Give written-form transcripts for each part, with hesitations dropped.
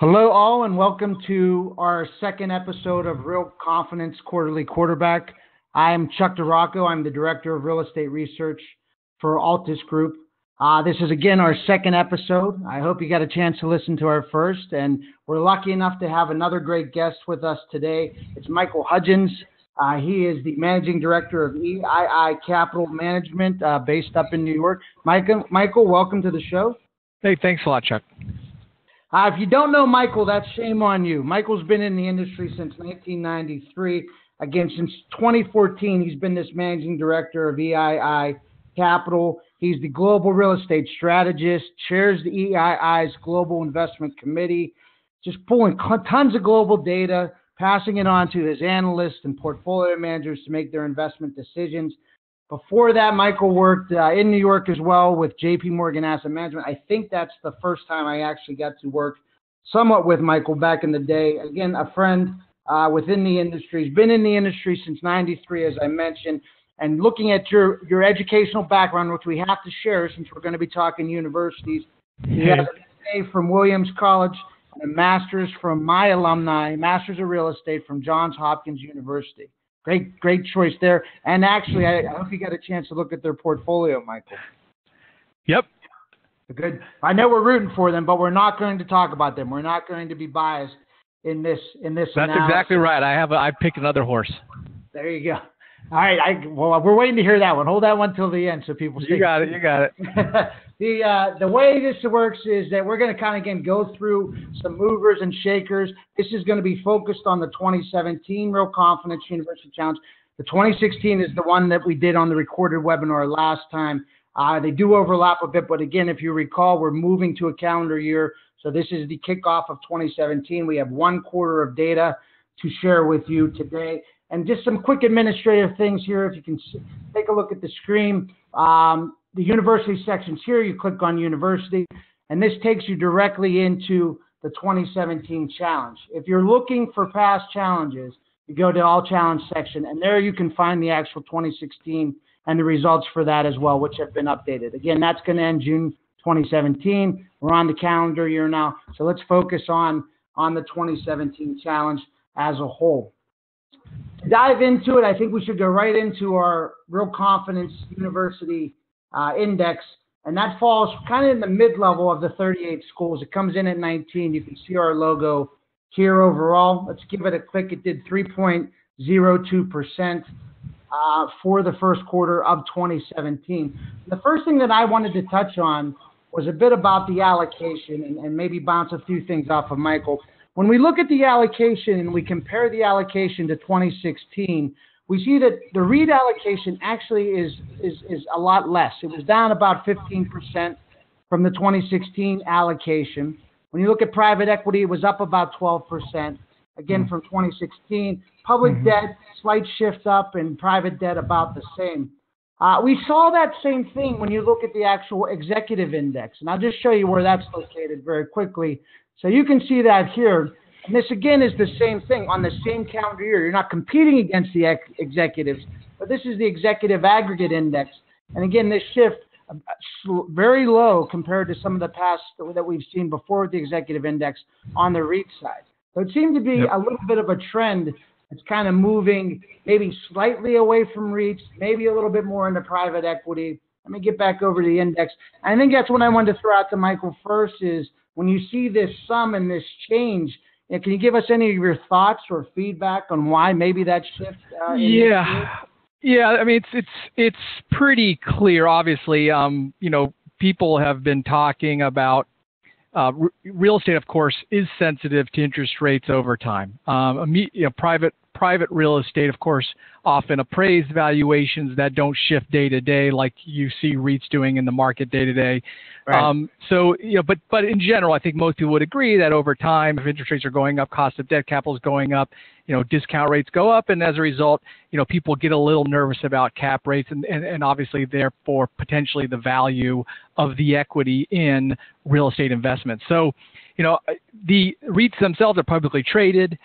Hello, all, and welcome to our second episode of Real Confidence Quarterly Quarterback. I'm Chuck DeRocco. I'm the Director of Real Estate Research for Altus Group. This is, again, our second episode. I hope you got a chance to listen to our first, and we're lucky enough to have another great guest with us today. It's Michael Hudgins. He is the Managing Director of EII Capital Management based up in New York. Michael, welcome to the show. Hey, thanks a lot, Chuck. If you don't know Michael, that's shame on you. Michael's been in the industry since 1993. Again, since 2014, he's been this managing director of EII Capital. He's the global real estate strategist, chairs the EII's Global Investment Committee, just pulling tons of global data, passing it on to his analysts and portfolio managers to make their investment decisions. Before that, Michael worked in New York as well with JP Morgan Asset Management. I think that's the first time I actually got to work somewhat with Michael back in the day. Again, a friend within the industry. He's been in the industry since 93, as I mentioned. And looking at your educational background, which we have to share since we're going to be talking universities, you have an MBA from Williams College and a master's from my alumni, Masters of Real Estate from Johns Hopkins University. Great choice there. And actually, I hope you got a chance to look at their portfolio, Michael. Yep. Good. I know we're rooting for them, but we're not going to talk about them. We're not going to be biased in this. That's analysis. Exactly right. I picked another horse. There you go. All right. Well, we're waiting to hear that one. Hold that one till the end so people stay. You got it. The way this works is that we're going to kind of, again, go through some movers and shakers. This is going to be focused on the 2017 Real Confidence University Challenge. The 2016 is the one that we did on the recorded webinar last time. They do overlap a bit, but again, if you recall, we're moving to a calendar year. So this is the kickoff of 2017. We have 1 quarter of data to share with you today. And just some quick administrative things here. If you can take a look at the screen, the university section's here. You click on university, and this takes you directly into the 2017 challenge. If you're looking for past challenges, you go to all challenge section, and there you can find the actual 2016 and the results for that as well, which have been updated. Again, that's going to end June 2017. We're on the calendar year now, so let's focus on the 2017 challenge as a whole. To dive into it, I think we should go right into our Real Confidence University Index, and that falls kind of in the mid-level of the 38 schools. It comes in at 19. You can see our logo here overall. Let's give it a click. It did 3.02% for the first quarter of 2017. The first thing that I wanted to touch on was a bit about the allocation and maybe bounce a few things off of Michael. When we look at the allocation and we compare the allocation to 2016, we see that the REIT allocation actually is a lot less. It was down about 15% from the 2016 allocation. When you look at private equity, it was up about 12%, again, from 2016. Public debt, slight shift up, and private debt about the same. We saw that same thing when you look at the actual executive index. And I'll just show you where that's located very quickly. So you can see that here. And this, again, is the same thing on the same calendar year. You're not competing against the executives, but this is the executive aggregate index. And again, this shift very low compared to some of the past that we've seen before with the executive index on the REIT side. So it seemed to be a little bit of a trend. It's kind of moving maybe slightly away from REITs, maybe a little bit more into private equity. Let me get back over to the index. I think that's what I wanted to throw out to Michael first is when you see this sum and this change, can you give us any of your thoughts or feedback on why maybe that shift? Yeah. I mean, it's pretty clear. Obviously, people have been talking about real estate. Of course, is sensitive to interest rates over time. Private real estate, of course, often appraised valuations that don't shift day to day like you see REITs doing in the market day to day. Right. But in general, I think most people would agree that over time, if interest rates are going up, cost of debt capital is going up, discount rates go up. And as a result, people get a little nervous about cap rates and obviously therefore potentially the value of the equity in real estate investments. So, the REITs themselves are publicly traded.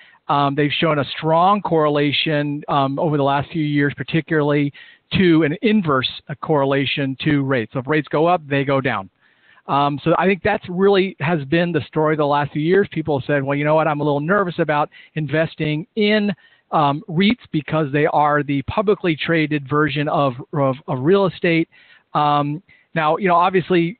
They've shown a strong correlation over the last few years, particularly to an inverse correlation to rates. So if rates go up, they go down. So I think that's really has been the story the last few years. People have said, well, you know what, I'm a little nervous about investing in REITs because they are the publicly traded version of real estate. Now, obviously,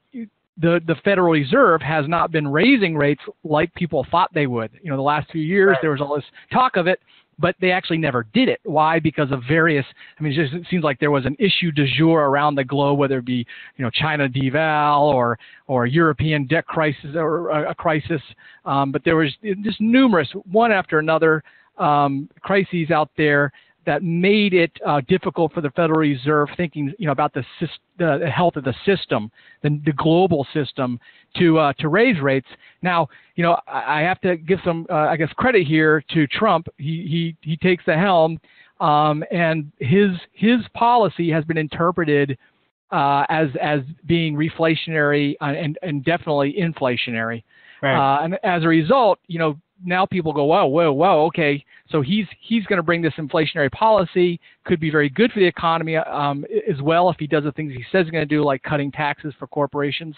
the Federal Reserve has not been raising rates like people thought they would. The last few years, Right. There was all this talk of it, but they actually never did it. Why? Because of various, it seems like there was an issue du jour around the globe, whether it be, China deval or European debt crisis or a crisis. But there was just numerous, one after another, crises out there that made it difficult for the Federal Reserve, thinking about the health of the system, the global system, to raise rates. Now, I have to give some, credit here to Trump. He takes the helm, and his policy has been interpreted as being reflationary and definitely inflationary. Right. And as a result, now people go, whoa, okay. So he's going to bring this inflationary policy, could be very good for the economy as well if he does the things he says he's going to do, like cutting taxes for corporations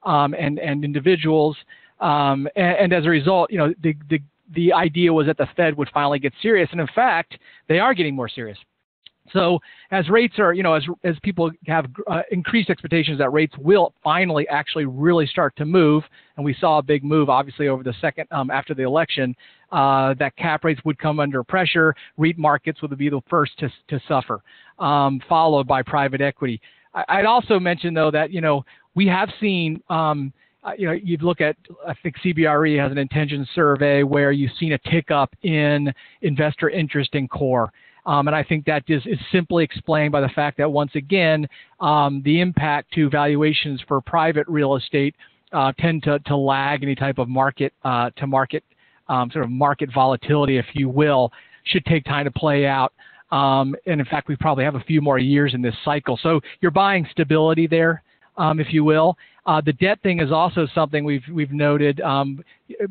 and individuals. And as a result, the idea was that the Fed would finally get serious, and in fact, they are getting more serious. So as rates are, as people have increased expectations that rates will finally actually really start to move, and we saw a big move, obviously, over the second after the election, that cap rates would come under pressure. REIT markets would be the first to suffer, followed by private equity. I'd also mention, though, that, we have seen, you'd look at, I think CBRE has an intention survey where you've seen a tick up in investor interest in core. And I think that is simply explained by the fact that, once again, the impact to valuations for private real estate tend to lag any type of market sort of market volatility, if you will, should take time to play out. And in fact, we probably have a few more years in this cycle. So you're buying stability there, if you will. The debt thing is also something we've noted.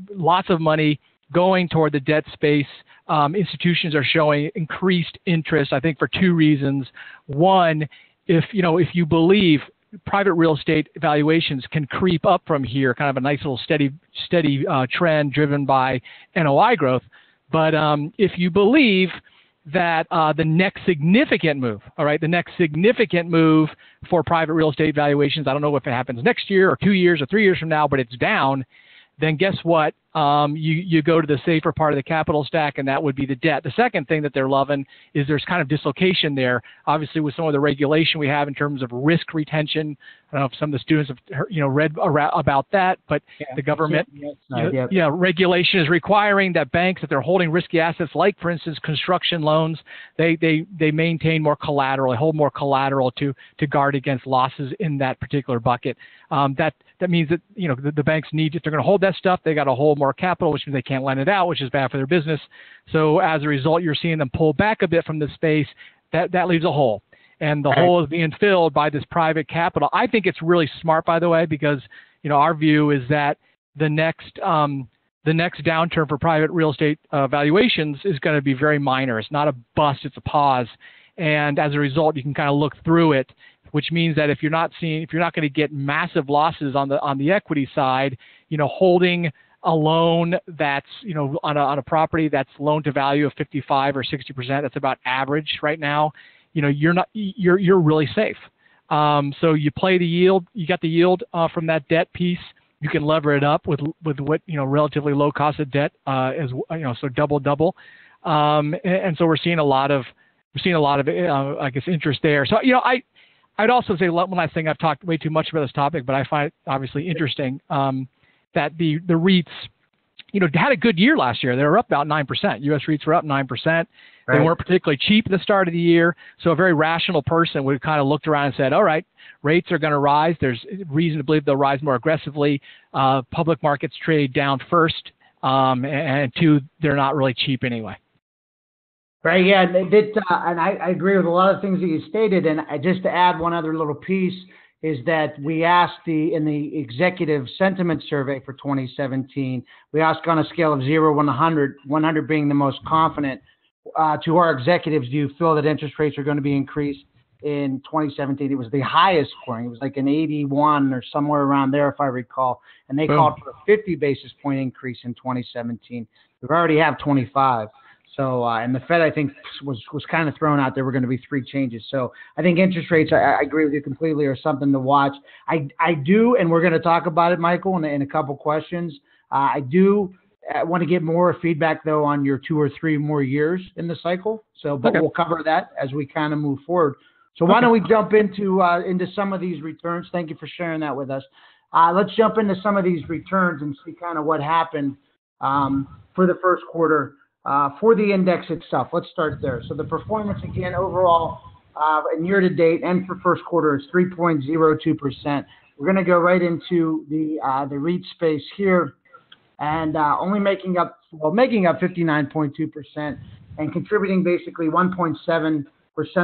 Lots of money going toward the debt space. Institutions are showing increased interest, I think, for two reasons. One, if you believe private real estate valuations can creep up from here, kind of a nice little steady trend driven by NOI growth. But if you believe that the next significant move for private real estate valuations, I don't know if it happens next year or 2 years or 3 years from now, but it's down, then guess what? You go to the safer part of the capital stack, and that would be the debt. The second thing that they're loving is there's kind of dislocation there, obviously, with some of the regulation we have in terms of risk retention. I don't know if some of the students have read about that, but the government regulation is requiring that banks, if they're holding risky assets, like, for instance, construction loans, they maintain more collateral, they hold more collateral to guard against losses in that particular bucket. That means that the banks need, if they're going to hold that stuff, they got to hold more capital, which means they can't lend it out, which is bad for their business. So as a result, you're seeing them pull back a bit from the space. That leaves a hole, and the hole is being filled by this private capital. I think it's really smart, by the way, because our view is that the next downturn for private real estate valuations is going to be very minor. It's not a bust; it's a pause, and as a result, you can kind of look through it, which means that if you're not going to get massive losses on the equity side, holding a loan that's on a property that's loan to value of 55 or 60%, that's about average right now. You're really safe. So you play the yield, you got the yield from that debt piece. You can lever it up with what relatively low cost of debt so double. And so we're seeing a lot of interest there. So I'd also say one last thing. I've talked way too much about this topic, but I find it obviously interesting that the REITs, had a good year last year. They were up about 9%. U.S. REITs were up 9%. Right. They weren't particularly cheap at the start of the year. So a very rational person would have kind of looked around and said, all right, rates are going to rise. There's reason to believe they'll rise more aggressively. Public markets trade down first. And two, they're not really cheap anyway. Right, yeah, and I agree with a lot of things that you stated. And just to add one other little piece is that we asked in the executive sentiment survey for 2017, we asked on a scale of 0 to 100, 100 being the most confident, to our executives, do you feel that interest rates are going to be increased? in 2017. It was the highest scoring. It was like an 81 or somewhere around there, if I recall. And they called for a 50 basis point increase in 2017. We already have 25. So, and the Fed, I think, was kind of thrown out there were going to be 3 changes. So I think interest rates, I agree with you completely, are something to watch. I do, and we're going to talk about it, Michael, in a couple questions. I do want to get more feedback, though, on your 2 or 3 more years in the cycle. So, but we'll cover that as we kind of move forward. So why don't we jump into some of these returns? Thank you for sharing that with us. Let's jump into some of these returns and see kind of what happened for the first quarter. For the index itself, let's start there. So the performance, again, overall, and year to date and for first quarter is 3.02%. We're going to go right into the REIT space here, and only making up 59.2% and contributing basically 1.7%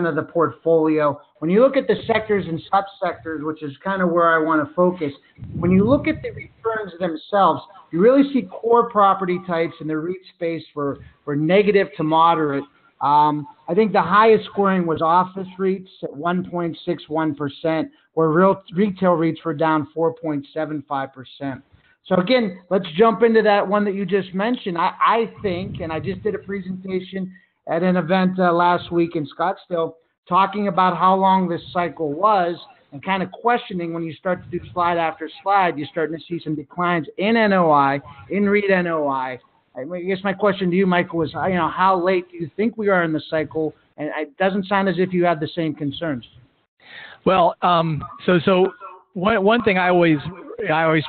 of the portfolio. When you look at the sectors and subsectors, which is kind of where I want to focus, when you look at the returns themselves, you really see core property types in the REIT space for negative to moderate. I think the highest scoring was office REITs at 1.61%, where retail REITs were down 4.75%. So again, let's jump into that one that you just mentioned. I think, and I just did a presentation at an event last week in Scottsdale, talking about how long this cycle was and kind of questioning when you start to do slide after slide, you're starting to see some declines in NOI, in REIT NOI. I guess my question to you, Michael, is how late do you think we are in the cycle? And it doesn't sound as if you have the same concerns. Well, so one thing I always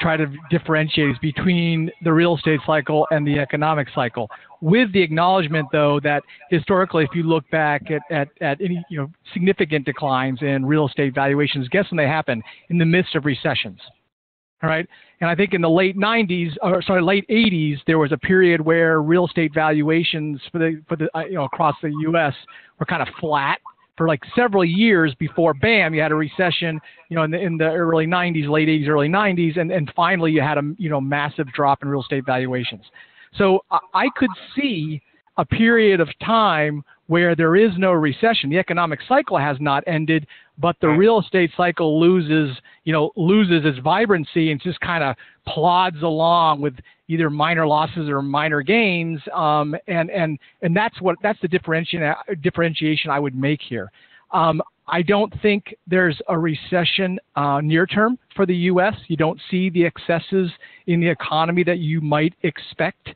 try to differentiate is between the real estate cycle and the economic cycle, with the acknowledgement, though, that historically, if you look back at any significant declines in real estate valuations, guess when they happen? In the midst of recessions. All right. And I think in the late 80s, there was a period where real estate valuations for the across the U.S. were kind of flat for like several years before, bam, you had a recession, in the early 90s, late 80s, early 90s, and finally you had a massive drop in real estate valuations. So I could see a period of time where there is no recession. The economic cycle has not ended, but the real estate cycle loses its vibrancy and just kind of plods along with either minor losses or minor gains. And that's the differentiation I would make here. I don't think there's a recession near term for the U.S. You don't see the excesses in the economy that you might expect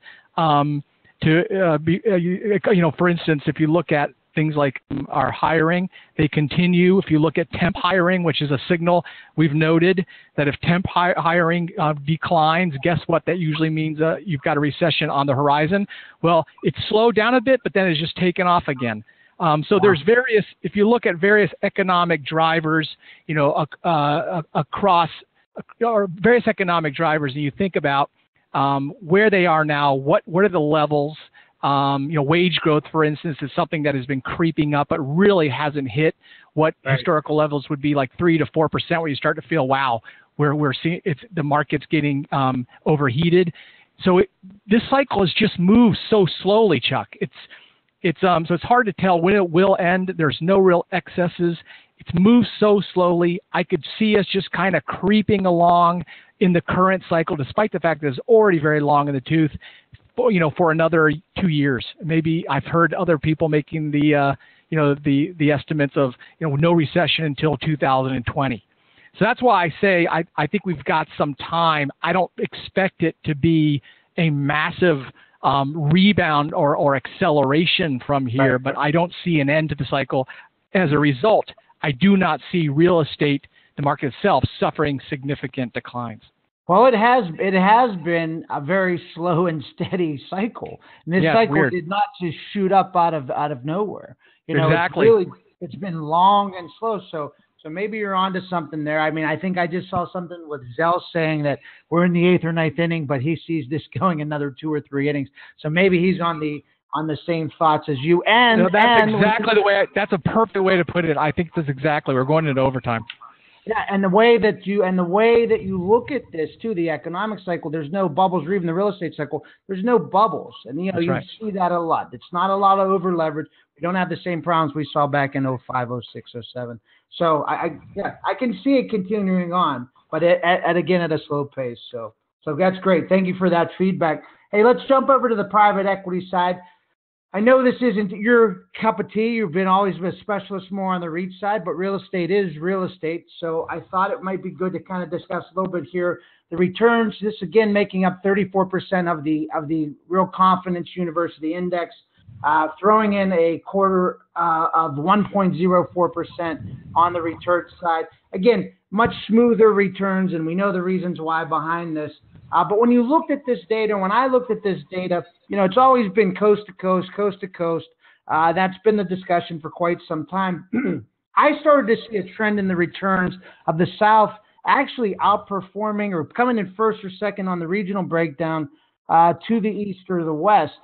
for instance, if you look at things like our hiring, they continue. If you look at temp hiring, which is a signal, we've noted that if temp hiring declines, guess what? That usually means you've got a recession on the horizon. Well, it's slowed down a bit, but then it's just taken off again. So there's if you look at various economic drivers, across or various economic drivers, and you think about where they are now, what are the levels? Wage growth, for instance, is something that has been creeping up, but really hasn't hit what historical levels would be, like 3 to 4%, where you start to feel, wow, we're seeing the market's getting overheated. So this cycle has just moved so slowly, Chuck. So it's hard to tell when it will end. There's no real excesses. It's moved so slowly. I could see us just kind of creeping along in the current cycle, despite the fact that it's already very long in the tooth, for another 2 years. Maybe I've heard other people making the estimates of, no recession until 2020. So that's why I say I think we've got some time. I don't expect it to be a massive rebound or acceleration from here, but I don't see an end to the cycle. As a result, I do not see real estate, the market itself, suffering significant declines. Well, it has been a very slow and steady cycle. And this cycle did not just shoot up out of nowhere. Exactly. It's been long and slow. So maybe you're onto something there. I mean, I think I just saw something with Zell saying that we're in the 8th or 9th inning, but he sees this going another 2 or 3 innings. So maybe he's on the same thoughts as you. And that's a perfect way to put it. I think that's exactly. We're going into overtime. Yeah, and the way that you look at this too, the economic cycle, there's no bubbles, or even the real estate cycle, there's no bubbles, and you see that a lot. It's not a lot of over leverage. We don't have the same problems we saw back in '05, '06, '07. So I can see it continuing on, but again at a slow pace. So that's great. Thank you for that feedback. Hey, let's jump over to the private equity side. I know this isn't your cup of tea. You've always been a specialist more on the REIT side, but real estate is real estate. So I thought it might be good to kind of discuss a little bit here the returns. This again making up 34% of the Real Confidence University Index, throwing in a quarter of 1.04% on the return side. Again, much smoother returns, and we know the reasons why behind this. But when you looked at this data, when I looked at this data, it's always been coast to coast, coast to coast. That's been the discussion for quite some time. I started to see a trend in the returns of the South actually outperforming or coming in first or second on the regional breakdown to the East or the West.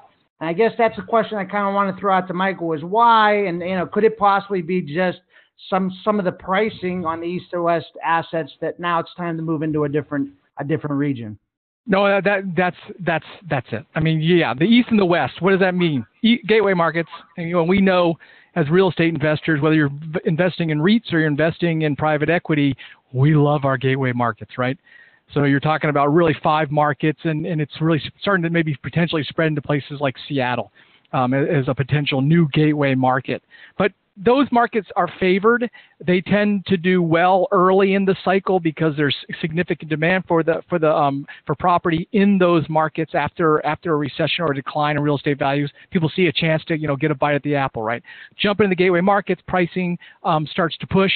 And I guess that's a question I kind of want to throw out to Michael is why, and could it possibly be just some of the pricing on the East or West assets that now it's time to move into a different region? No, that's it. I mean, yeah, the East and the West. What does that mean? Gateway markets. And we know as real estate investors, whether you're investing in REITs or you're investing in private equity, we love our gateway markets, right? So you're talking about really 5 markets, and it's really starting to maybe potentially spread into places like Seattle as a potential new gateway market. But those markets are favored. They tend to do well early in the cycle because there's significant demand for property in those markets after a recession or a decline in real estate values. People see a chance to get a bite at the apple, right? Jump into the gateway markets, pricing starts to push.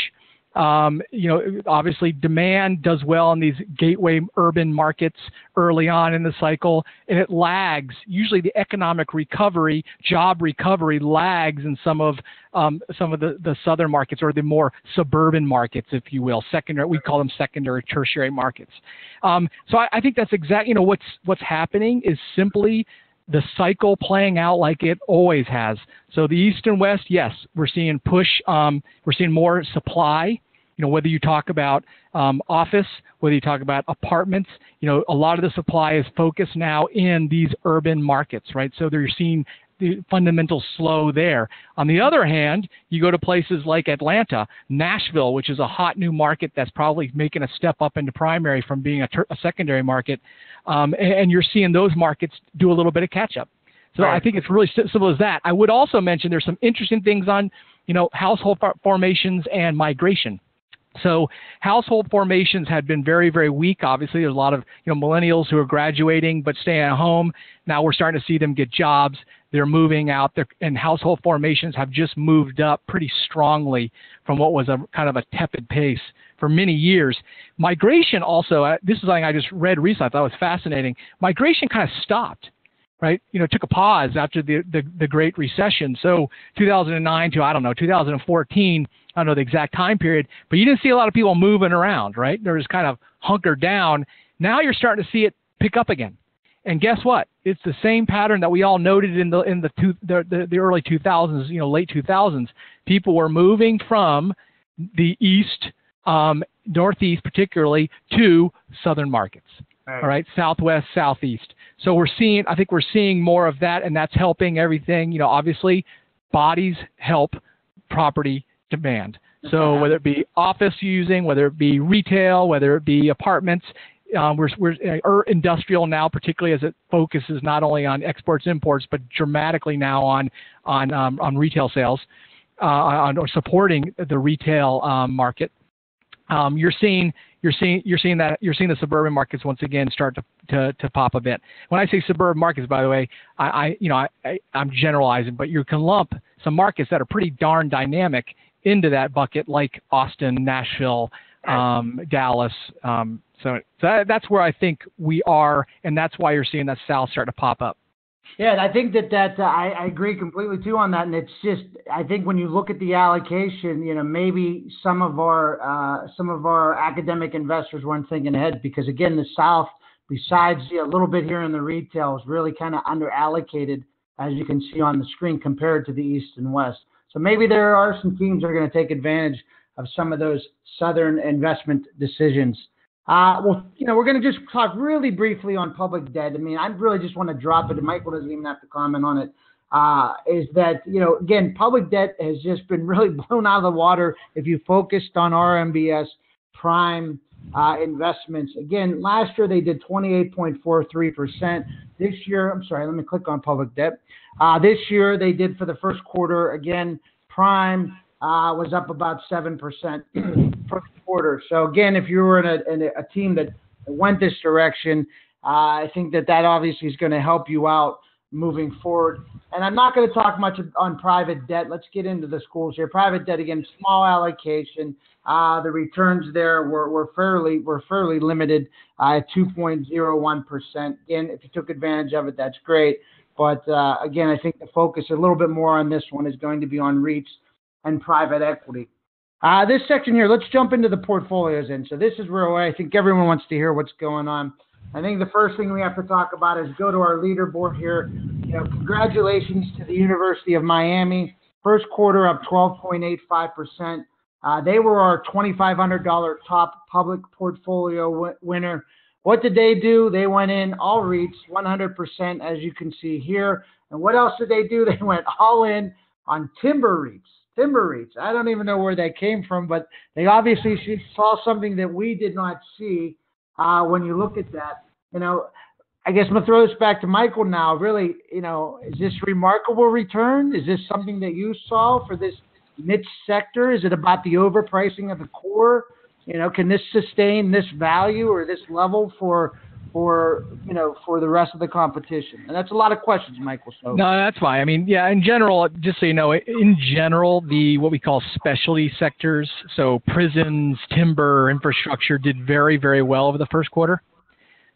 Obviously demand does well in these gateway urban markets early on in the cycle, and it lags. Usually the economic recovery, job recovery lags in some of the southern markets or the more suburban markets, if you will. Secondary, we call them secondary, tertiary markets. So I think that's exactly, what's happening is simply the cycle playing out like it always has. So the East and West, yes, we're seeing push. We're seeing more supply. Whether you talk about office, whether you talk about apartments, a lot of the supply is focused now in these urban markets, right? So they're seeing the fundamental slow there. On the other hand, you go to places like Atlanta, Nashville, which is a hot new market that's probably making a step up into primary from being a secondary market, and you're seeing those markets do a little bit of catch up. So right. I think it's really simple as that. I would also mention there's some interesting things on, household formations and migration. So household formations had been very, very weak. Obviously, there's a lot of millennials who are graduating but staying at home. Now we're starting to see them get jobs. They're moving out there, and household formations have just moved up pretty strongly from what was a kind of a tepid pace for many years. Migration also, this is something I just read recently. I thought was fascinating. Migration kind of stopped. Right, took a pause after the Great Recession. So 2009 to 2014. I don't know the exact time period, but you didn't see a lot of people moving around. Right, they were just kind of hunkered down. Now you're starting to see it pick up again. And guess what? It's the same pattern that we all noted in the early 2000s, late 2000s. People were moving from the East, Northeast particularly, to southern markets. All right, Southwest, Southeast. So I think we're seeing more of that, and that's helping everything. Obviously, bodies help property demand. So whether it be office using, whether it be retail, whether it be apartments, we're industrial now, particularly as it focuses not only on exports, imports, but dramatically now on retail sales, or supporting the retail market. You're seeing the suburban markets once again start to pop a bit. When I say suburban markets, by the way, I'm generalizing, but you can lump some markets that are pretty darn dynamic into that bucket, like Austin, Nashville, Dallas. So that's where I think we are, and that's why you're seeing that South start to pop up. Yeah, and I think that I agree completely too on that. And it's just, I think when you look at the allocation, maybe some of our academic investors weren't thinking ahead because again, the South, besides a little bit here in the retail, is really kind of under allocated, as you can see on the screen, compared to the East and West. So maybe there are some teams that are going to take advantage of some of those Southern investment decisions. We're going to just talk really briefly on public debt. I mean, I really just want to drop it, and Michael doesn't even have to comment on it. is that, again, public debt has just been really blown out of the water if you focused on RMBS prime investments. Again, last year they did 28.43%. This year, I'm sorry, let me click on public debt. This year they did for the first quarter, again, prime was up about 7% for the quarter. So again, if you were in a team that went this direction, I think that obviously is going to help you out moving forward. And I'm not going to talk much on private debt. Let's get into the schools here. Private debt, again, small allocation. The returns there were fairly limited at 2.01%. Again, if you took advantage of it, that's great. But again, I think the focus a little bit more on this one is going to be on REITs and private equity. This section here, let's jump into the portfolios in. So this is where I think everyone wants to hear what's going on. I think the first thing we have to talk about is go to our leaderboard here. Congratulations to the University of Miami. First quarter up 12.85%. They were our $2,500 top public portfolio winner. What did they do? They went in all REITs, 100%, as you can see here. And what else did they do? They went all in on timber REITs. Timber REITs. I don't even know where that came from, but they obviously saw something that we did not see when you look at that. I guess I'm going to throw this back to Michael now. Really, is this remarkable return? Is this something that you saw for this niche sector? Is it about the overpricing of the core? Can this sustain this value or this level for the rest of the competition? And that's a lot of questions, Michael. So no, that's fine. I mean, yeah, in general, just so you know, in general, what we call specialty sectors, so prisons, timber, infrastructure, did very, very well over the first quarter.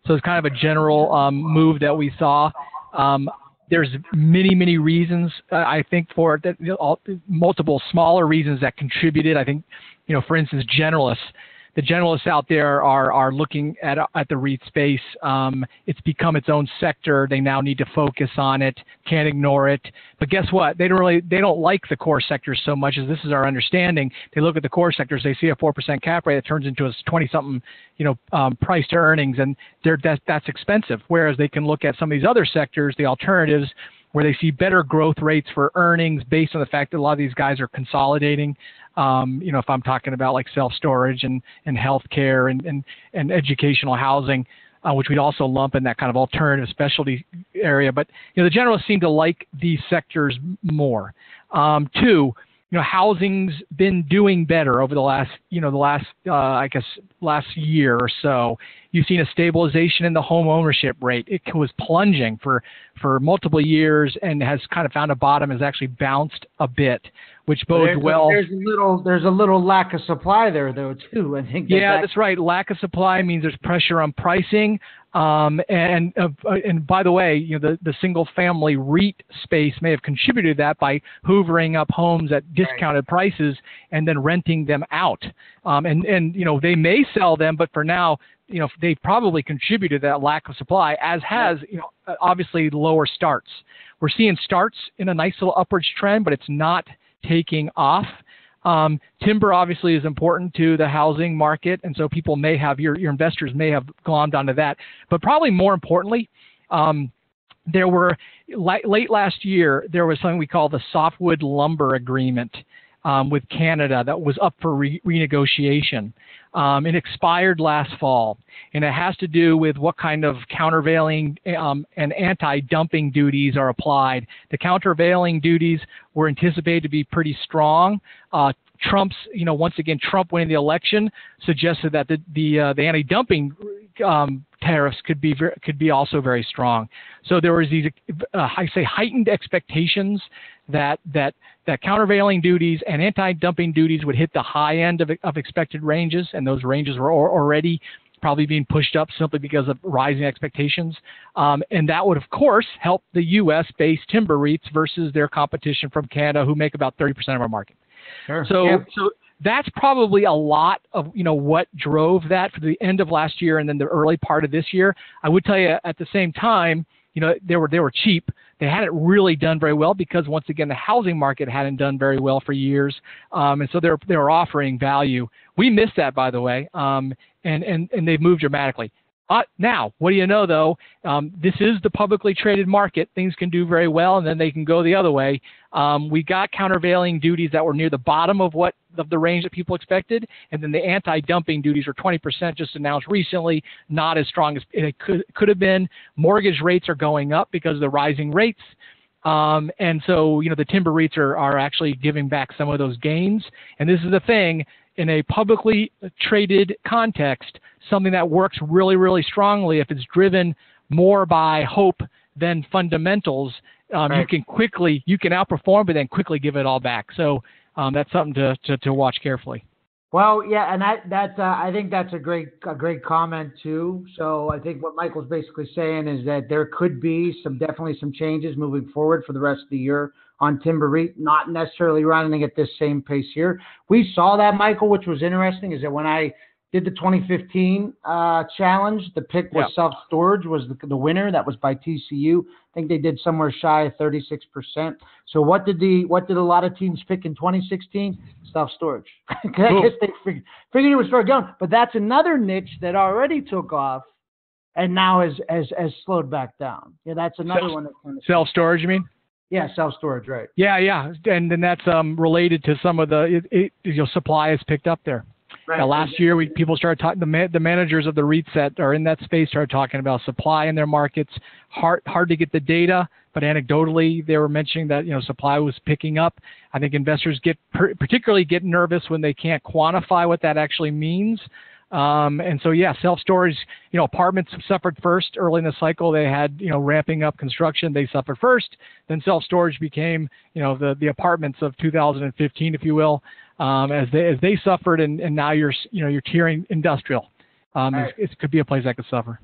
So it's kind of a general move that we saw. There's many reasons, I think, for it, that multiple smaller reasons that contributed. I think, for instance, generalists. The generalists out there are looking at the REIT space. It's become its own sector. They now need to focus on it. Can't ignore it. But guess what? They don't like the core sectors so much, as this is our understanding. They look at the core sectors. They see a 4% cap rate that turns into a 20-something, price to earnings, and that's expensive. Whereas they can look at some of these other sectors, the alternatives, where they see better growth rates for earnings based on the fact that a lot of these guys are consolidating. If I'm talking about like self-storage and healthcare and educational housing, which we'd also lump in that kind of alternative specialty area. But, the generalists seem to like these sectors more. Two, housing's been doing better over the last year or so. You've seen a stabilization in the home ownership rate. It was plunging for multiple years and has kind of found a bottom, has actually bounced a bit, which bodes well. There's a little lack of supply there, though, too. I think. That's right. Lack of supply means there's pressure on pricing. And by the way, the single family REIT space may have contributed to that by hoovering up homes at discounted prices and then renting them out. They may sell them, but for now, they probably contributed to that lack of supply, as has, obviously lower starts. We're seeing starts in a nice little upwards trend, but it's not taking off. Timber obviously is important to the housing market, and so people may have, your investors may have glommed onto that. But probably more importantly, there were, late last year, there was something we call the Softwood Lumber Agreement with Canada that was up for renegotiation. It expired last fall, and it has to do with what kind of countervailing and anti-dumping duties are applied. The countervailing duties were anticipated to be pretty strong. Trump's, once again, Trump winning the election suggested that the anti-dumping tariffs could be also very strong. So there was these, heightened expectations that countervailing duties and anti-dumping duties would hit the high end of expected ranges, and those ranges were already probably being pushed up simply because of rising expectations. And that would, of course, help the U.S.-based timber REITs versus their competition from Canada, who make about 30% of our market. Sure. So that's probably a lot of, what drove that for the end of last year and then the early part of this year. I would tell you at the same time, they were cheap. They hadn't really done very well because, once again, the housing market hadn't done very well for years. And so they were offering value. We missed that, by the way, and they've moved dramatically. Now, what do you know, though? This is the publicly traded market. Things can do very well, and then they can go the other way. We got countervailing duties that were near the bottom of the range that people expected, and then the anti-dumping duties were 20% just announced recently, not as strong as it could have been. Mortgage rates are going up because of the rising rates. And so, the timber REITs are actually giving back some of those gains. And this is the thing, in a publicly traded context, something that works really, really strongly, if it's driven more by hope than fundamentals, right. you can outperform, but then quickly give it all back. So that's something to watch carefully. Well, yeah, and I think that's a great comment too. So I think what Michael's basically saying is that there could be definitely some changes moving forward for the rest of the year on timber REIT, not necessarily running at this same pace here. We saw that, Michael, which was interesting, is that when I did the 2015 challenge, the pick was self-storage was the winner. That was by TCU. I think they did somewhere shy of 36%. So what did a lot of teams pick in 2016? Self-storage. I guess they figured it would start going. But that's another niche that already took off and now has slowed back down. Yeah, that's another one that kind of self-storage, you mean? Yeah, self-storage, right. Yeah. And then that's related to some of the supply has picked up there. Right. Last year, people started talking. The managers of the REITs that are in that space started talking about supply in their markets. Hard to get the data, but anecdotally, they were mentioning that supply was picking up. I think investors particularly get nervous when they can't quantify what that actually means. And so, self-storage, apartments suffered first early in the cycle. They had, ramping up construction. They suffered first. Then self-storage became, the apartments of 2015, if you will, as they suffered. And now you're tiering industrial. Right. It could be a place that could suffer.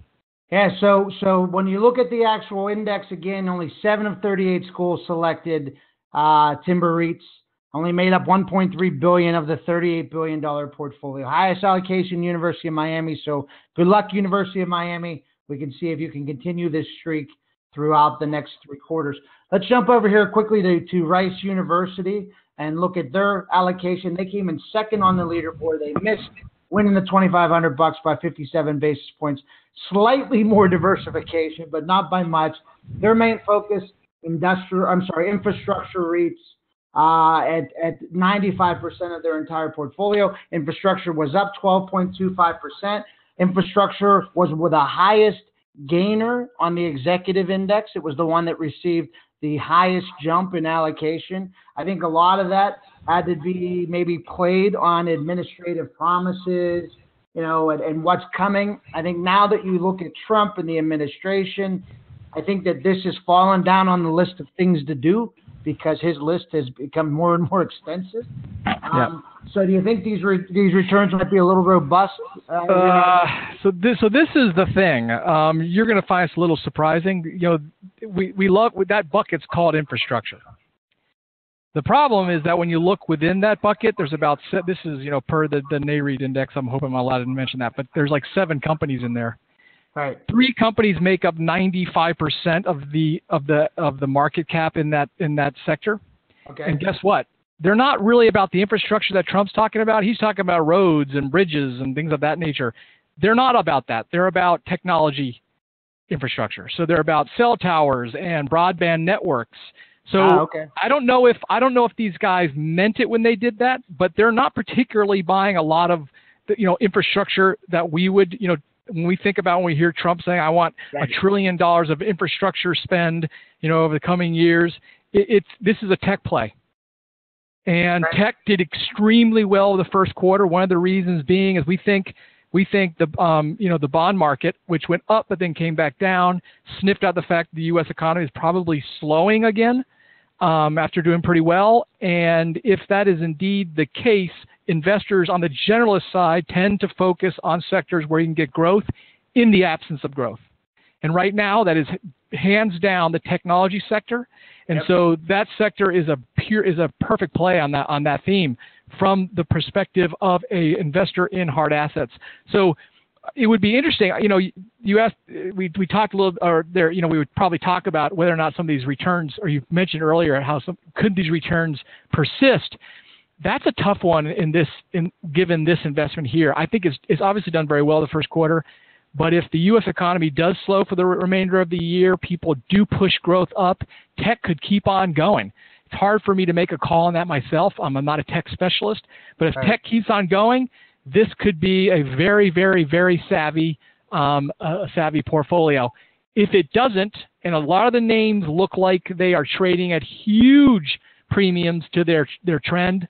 Yeah. So when you look at the actual index, again, only 7 of 38 schools selected timber REITs. Only made up $1.3 billion of the $38 billion portfolio. Highest allocation, University of Miami. So good luck, University of Miami. We can see if you can continue this streak throughout the next 3 quarters. Let's jump over here quickly to Rice University and look at their allocation. They came in second on the leaderboard. They missed winning the $2,500 by 57 basis points. Slightly more diversification, but not by much. Their main focus, infrastructure REITs. At 95% of their entire portfolio. Infrastructure was up 12.25%. Infrastructure was the highest gainer on the executive index. It was the one that received the highest jump in allocation. I think a lot of that had to be maybe played on administrative promises, and what's coming. I think now that you look at Trump and the administration, I think that this has fallen down on the list of things to do, because his list has become more and more extensive. So do you think these returns might be a little robust? So this is the thing. You're going to find us a little surprising. We love that bucket's called infrastructure. The problem is that when you look within that bucket, there's about, this is, per the NAREIT index, I'm hoping I'm allowed to mention that, but there's like 7 companies in there. Right. 3 companies make up 95% of the market cap in that sector. Okay. And guess what? They're not really about the infrastructure that Trump's talking about. He's talking about roads and bridges and things of that nature. They're not about that. They're about technology infrastructure. So they're about cell towers and broadband networks. So okay. I don't know if these guys meant it when they did that, but they're not particularly buying a lot of the, infrastructure that we would, when we think about, when we hear Trump saying, I want $1 trillion of infrastructure spend, over the coming years, this is a tech play. And tech did extremely well the first quarter. One of the reasons being is we think the the bond market, which went up but then came back down, sniffed out the fact that the U.S. economy is probably slowing again after doing pretty well. And if that is indeed the case, investors on the generalist side tend to focus on sectors where you can get growth in the absence of growth. And right now, that is hands down the technology sector. And so that sector is a perfect play on that theme from the perspective of a investor in hard assets. So it would be interesting. You asked, we talked a little, or there, we would probably talk about whether or not some of these returns, or you mentioned earlier how could these returns persist. That's a tough one given this investment here. I think it's obviously done very well the first quarter, But if the U.S. economy does slow for the remainder of the year, people do push growth up, tech could keep on going. It's hard for me to make a call on that myself. I'm not a tech specialist. But if tech keeps on going, this could be a very, very, very savvy portfolio. If it doesn't, and a lot of the names look like they are trading at huge premiums to their trend,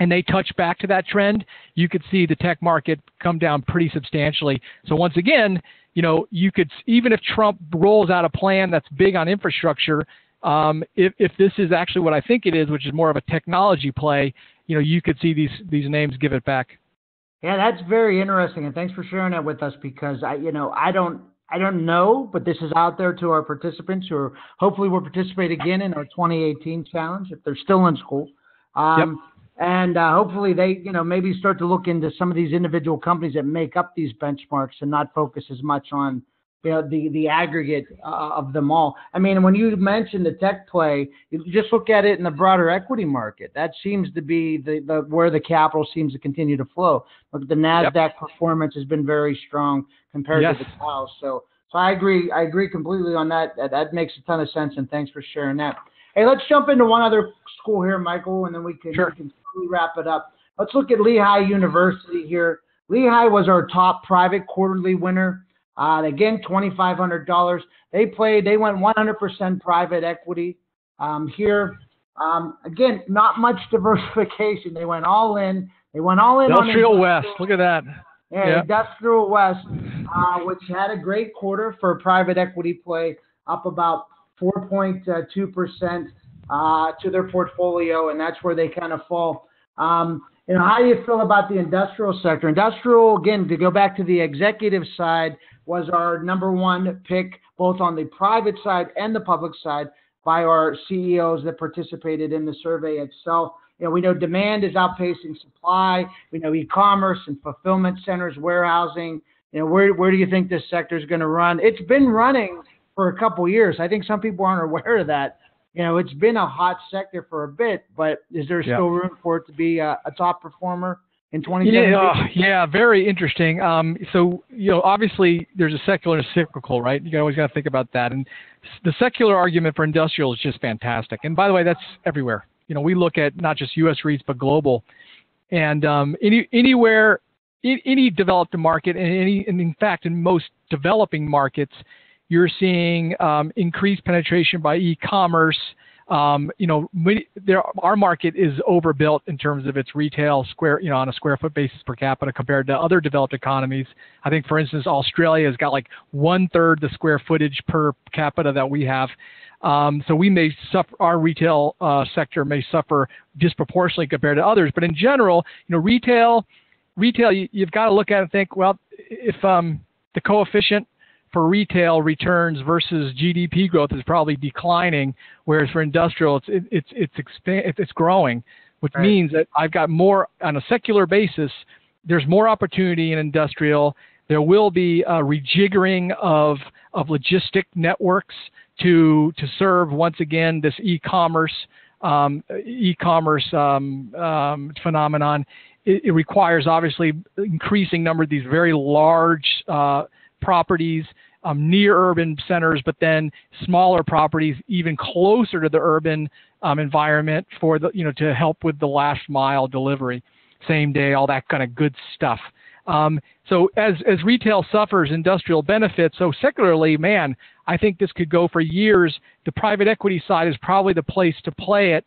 and they touch back to that trend, you could see the tech market come down pretty substantially. So once again, you could, even if Trump rolls out a plan that's big on infrastructure, if this is actually what I think it is, which is more of a technology play, you could see these names give it back. Yeah, that's very interesting, and thanks for sharing that with us, because I don't know, but this is out there to our participants who hopefully will participate again in our 2018 challenge if they're still in school. Yep. And hopefully they, maybe start to look into some of these individual companies that make up these benchmarks and not focus as much on, the aggregate of them all. I mean, when you mentioned the tech play, you just look at it in the broader equity market. That seems to be the where the capital seems to continue to flow. Look, the NASDAQ performance has been very strong compared to the Dow. So I agree completely on that. That makes a ton of sense, and thanks for sharing that. Hey, let's jump into one other school here, Michael, and then we can wrap it up. Let's look at Lehigh University here. Lehigh was our top private quarterly winner. Again, $2,500. They went 100% private equity here. Again, not much diversification. They went all in. Industrial West. Look at that. Yeah. Industrial West, which had a great quarter for private equity play, up about 4.2% to their portfolio, and that's where they kind of fall. How do you feel about the industrial sector? Industrial, again, to go back to the executive side, was our number one pick, both on the private side and the public side, by our CEOs that participated in the survey itself. We know demand is outpacing supply. We know e-commerce and fulfillment centers, warehousing. Where do you think this sector is going to run? It's been running for a couple years. I think some people aren't aware of that. It's been a hot sector for a bit, but is there still room for it to be a top performer in 2017? Yeah, very interesting. So, obviously there's a secular and a cyclical, right? You always got to think about that. And the secular argument for industrial is just fantastic. And by the way, that's everywhere. We look at not just U.S. REITs, but global. And anywhere, any developed market, and in fact, in most developing markets, you're seeing increased penetration by e-commerce. Our market is overbuilt in terms of its retail on a square foot basis per capita compared to other developed economies. I think, for instance, Australia has got like 1/3 the square footage per capita that we have. So we may suffer, our retail sector may suffer disproportionately compared to others. But in general, retail, you've got to look at it and think, well, if the coefficient for retail returns versus GDP growth is probably declining, whereas for industrial, it's growing, which means that I've got more on a secular basis. There's more opportunity in industrial. There will be a rejiggering of logistic networks to serve once again this e-commerce phenomenon. It requires obviously increasing number of these very large properties near urban centers, but then smaller properties even closer to the urban environment for to help with the last mile delivery, same day, all that kind of good stuff. So as retail suffers, industrial benefits. So secularly, man, I think this could go for years. The private equity side is probably the place to play it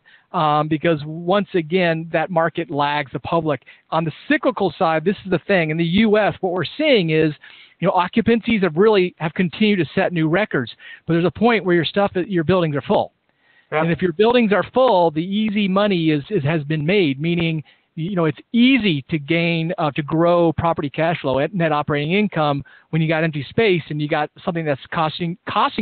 because once again, that market lags the public. On the cyclical side, this is the thing. In the U.S., what we're seeing is, occupancies have continued to set new records. But there's a point where your buildings are full. Yep. And if your buildings are full, the easy money has been made, meaning it's easy to to grow property cash flow at net operating income when you got empty space and you got something that's costing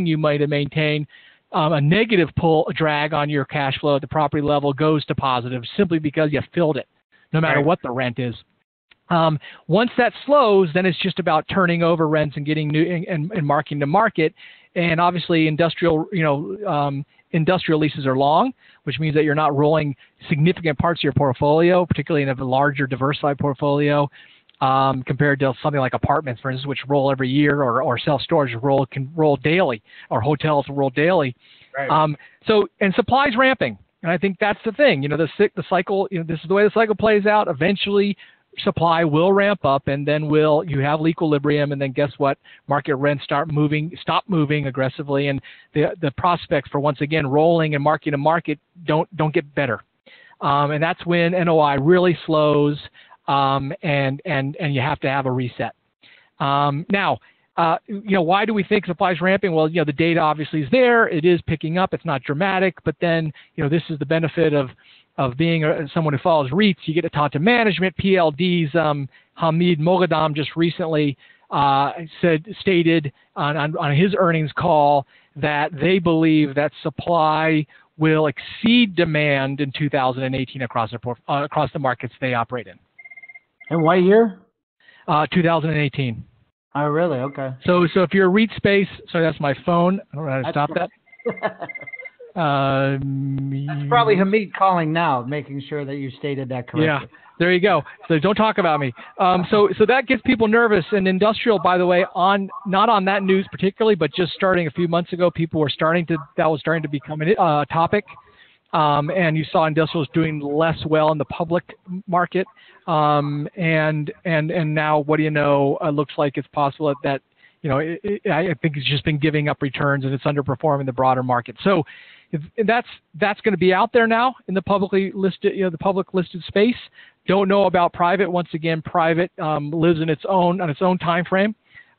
you money to maintain. A negative a drag on your cash flow at the property level goes to positive simply because you filled it, no matter what the rent is. Once that slows, then it's just about turning over rents and getting new and marking to market. And obviously, industrial leases are long, which means that you're not rolling significant parts of your portfolio, particularly in a larger diversified portfolio. compared to something like apartments, for instance, which roll every year, or self-storage can roll daily, or hotels roll daily. Right. And supply's ramping. And I think that's the thing. The cycle, this is the way the cycle plays out. Eventually, supply will ramp up, and then you have equilibrium, and then guess what? Market rents stop moving aggressively, and the prospects for, once again, rolling and market to market don't get better. And that's when NOI really slows, and you have to have a reset. Now, why do we think supply is ramping? Well, the data obviously is there. It is picking up. It's not dramatic, but then, this is the benefit of being someone who follows REITs. You get to talk to management. PLD's Hamid Moghadam just recently stated on his earnings call that they believe that supply will exceed demand in 2018 across the markets they operate in. And what year? 2018. Oh, really? Okay. So if you're a REIT space, sorry, that's my phone. I don't know how to stop that. That's probably Hamid calling now, making sure that you stated that correctly. Yeah, there you go. So don't talk about me. So that gets people nervous. And industrial, by the way, not on that news particularly, but just starting a few months ago, that was starting to become a topic. And you saw industrials doing less well in the public market. And now, what do you know? It looks like it's possible that I think it's just been giving up returns, and it's underperforming the broader market. So that's going to be out there now in the publicly listed, the public listed space. Don't know about private. Once again, private lives on its own time frame.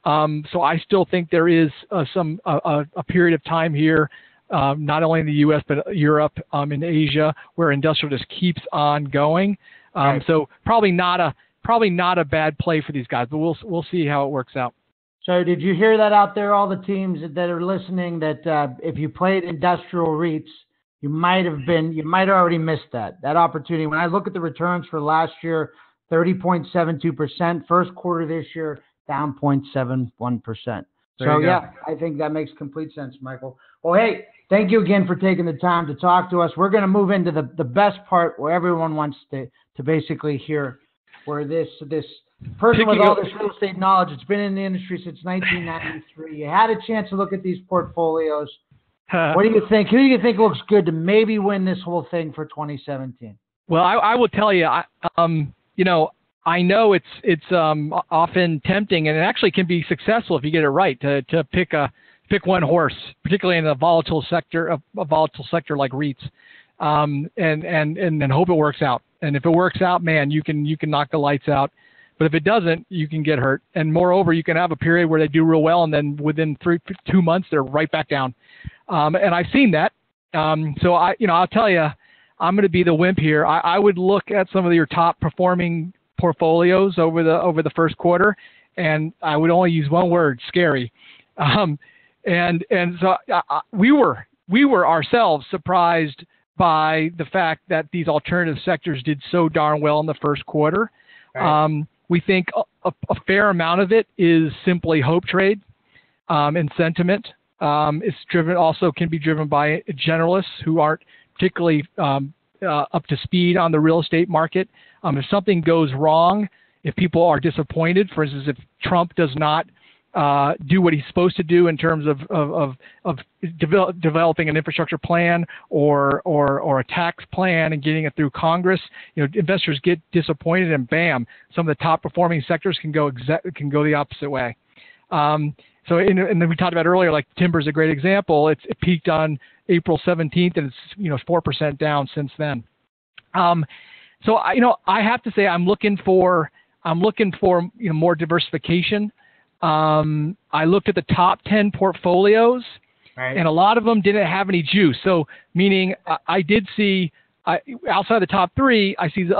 So I still think there is a period of time here, not only in the U.S. but Europe, in Asia, where industrial just keeps on going. Right. So probably not a bad play for these guys, but we'll see how it works out. So did you hear that out there, all the teams that are listening, that if you played industrial REITs, you might have already missed that opportunity. When I look at the returns for last year, 30.72%, first quarter this year, down 0.71%. So yeah, I think that makes complete sense, Michael. Well, hey, thank you again for taking the time to talk to us. We're going to move into the best part where everyone wants to basically hear, where this person with all this real estate knowledge, it's been in the industry since 1993. You had a chance to look at these portfolios. What do you think? Who do you think looks good to maybe win this whole thing for 2017? Well, I will tell you, I know it's often tempting, and it actually can be successful if you get it right to pick one horse, particularly in a volatile sector like REITs, and hope it works out. And if it works out, man, you can knock the lights out. But if it doesn't, you can get hurt. And moreover, you can have a period where they do real well, and then within 2 months, they're right back down. And I've seen that. So I'll tell you, I'm going to be the wimp here. I would look at some of your top performing portfolios over the first quarter, and I would only use one word: scary. And so we were ourselves surprised by the fact that these alternative sectors did so darn well in the first quarter. Right. We think a fair amount of it is simply hope trade and sentiment. It's can be driven by generalists who aren't particularly up to speed on the real estate market. If something goes wrong, if people are disappointed, for instance, if Trump does not do what he's supposed to do in terms of developing an infrastructure plan or a tax plan and getting it through Congress, investors get disappointed, and bam, some of the top performing sectors can go the opposite way. And then we talked about earlier, like timber is a great example. It peaked on April 17th, and it's 4% down since then. So I have to say I'm looking for more diversification. I looked at the top 10 portfolios, right, and a lot of them didn't have any juice. So meaning I did see outside the top 3, I see the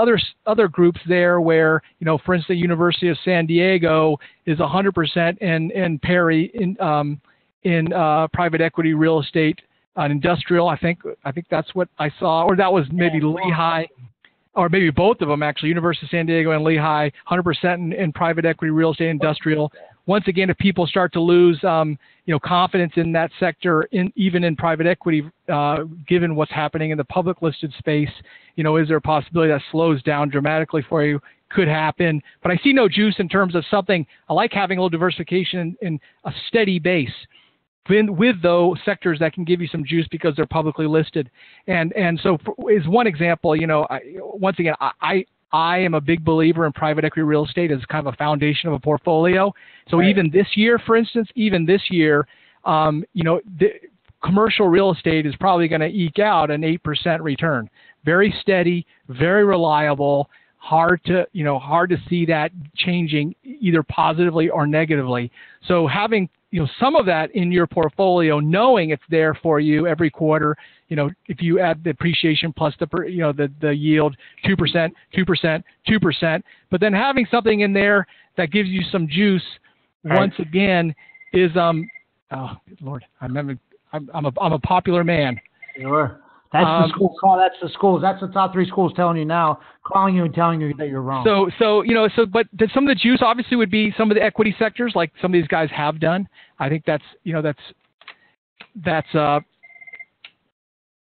other groups there where, for instance, the University of San Diego is 100% in Perry in private equity real estate and industrial. I think that's what I saw, or that was maybe Lehigh, or maybe both of them actually. University of San Diego and Lehigh, 100% in private equity real estate industrial. Once again, if people start to lose, confidence in that sector, even in private equity, given what's happening in the public listed space, is there a possibility that slows down dramatically for you? could happen. But I see no juice in terms of something. I like having a little diversification in a steady base with those sectors that can give you some juice because they're publicly listed. And so is one example, once again, I am a big believer in private equity real estate as kind of a foundation of a portfolio. So right. Even this year, for instance, the commercial real estate is probably going to eke out an 8% return. Very steady, very reliable. Hard to see that changing either positively or negatively. So having some of that in your portfolio, knowing it's there for you every quarter, if you add the appreciation plus the yield, 2%, 2%, 2%, but then having something in there that gives you some juice, right. Once again, is oh Lord, I'm a popular man. Sure. That's the school call. That's the schools. That's the top 3 schools telling you now, calling you and telling you that you're wrong. But some of the juice obviously would be some of the equity sectors, like some of these guys have done. I think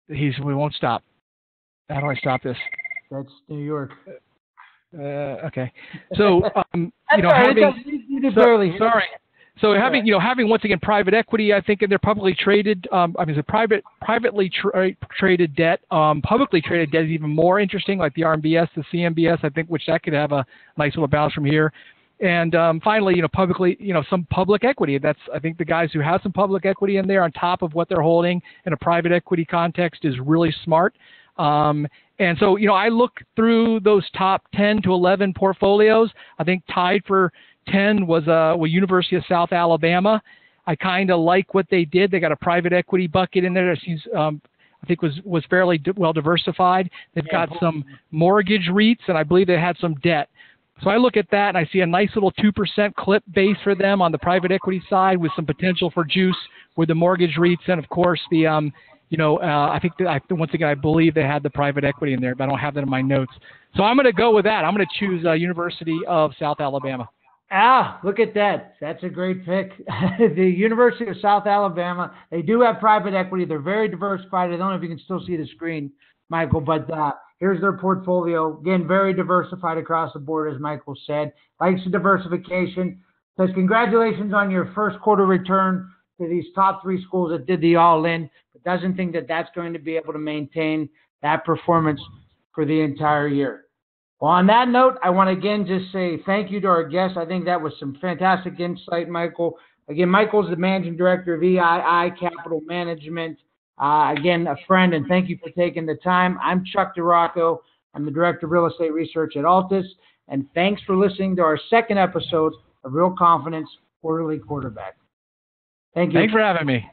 we won't stop. How do I stop this? That's New York. Okay. So, sorry. So having once again private equity, I think, and they're publicly traded. Privately traded debt. Publicly traded debt is even more interesting, like the RMBS, the CMBS. I think which that could have a nice little balance from here. And finally, publicly, some public equity. That's I think the guys who have some public equity in there on top of what they're holding in a private equity context is really smart. And so I look through those top 10 to 11 portfolios. I think tied for 10 was University of South Alabama. I kind of like what they did. They got a private equity bucket in there that seems, I think was fairly well diversified. They've got some mortgage REITs, and I believe they had some debt. So I look at that, and I see a nice little 2% clip base for them on the private equity side with some potential for juice with the mortgage REITs, and of course the I think that once again I believe they had the private equity in there, but I don't have that in my notes. So I'm going to go with that. I'm going to choose University of South Alabama. Look at that. That's a great pick. The University of South Alabama, they do have private equity. They're very diversified. I don't know if you can still see the screen, Michael, but here's their portfolio. Again, very diversified across the board, as Michael said. Likes the diversification. Says congratulations on your first quarter return to these top 3 schools that did the all-in, but doesn't think that that's going to be able to maintain that performance for the entire year. Well, on that note, I want to again just say thank you to our guests. I think that was some fantastic insight, Michael. Again, Michael's the managing director of EII Capital Management. Again, a friend, and thank you for taking the time. I'm Chuck DeRocco. I'm the director of real estate research at Altus, and thanks for listening to our second episode of Real Confidence Quarterly Quarterback. Thank you. Thanks for having me.